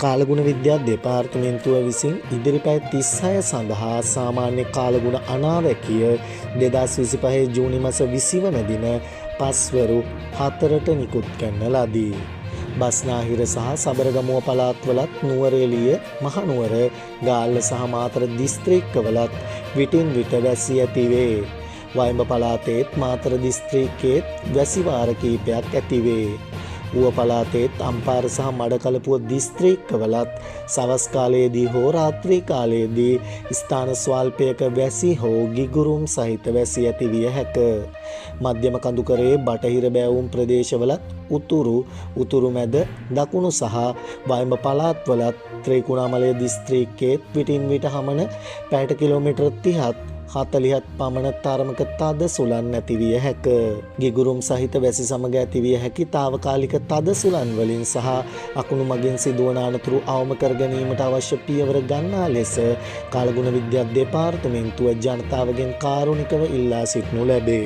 කාලගුණ විද්‍යා දෙපාර්තමේන්තුව විසින් ඉදිරි පැය 36 සඳහා සාමාන්‍ය කාලගුණ අනාවැකිය 2025 ජූනි මාස 20 වන දින පස්වරු 4ට නිකුත් කරන ලදී. බස්නාහිර සහ සබරගමුව පළාත්වලත් නුවරඑළිය, මහනුවර, ගාල්ල සහ මාතර දිස්ත්‍රික්කවලත් විටින් විට වැසී ඇතිවේ. වයඹ පළාතේත් මාතර දිස්ත්‍රික්කයේත් වැසි වාර කිහිපයක් ඇතිවේ. ඌව පළාතේත් අම්පාර සහ මඩකලපුව දිස්ත්‍රික්කවලත් සවස් කාලයේදී හෝ රාත්‍රී කාලයේදී ස්ථාන ස්වල්පයක වැසි හෝ ගිගුරුම් සහිත වැසි ඇති විය හැක. මධ්‍යම කඳුකරයේ බටහිර බෑවුම් ප්‍රදේශවලත් උතුරු මැද දකුණු සහ වයඹ පළාත්වලත් ත්‍රිකුණාමලය දිස්ත්‍රික්කයේත් විටින් විට හමන පැයට කිලෝමීටර් 30ත් 40ත් පමණ තරමක තද සුළං නැති විය හැක. ගිගුරුම් සහිත වැසි සමග ඇති විය හැකි తాවකාලික තද සුළං වලින් සහ අකුණු මගින් සිදුවන අනතුරු අවම කර ගැනීමට අවශ්‍ය පියවර ගන්නා ලෙස කාලගුණ විද්‍යා දෙපාර්තමේන්තුව ජනතාවගෙන් කාරුණිකව ඉල්ලා සිටිනු ලැබේ.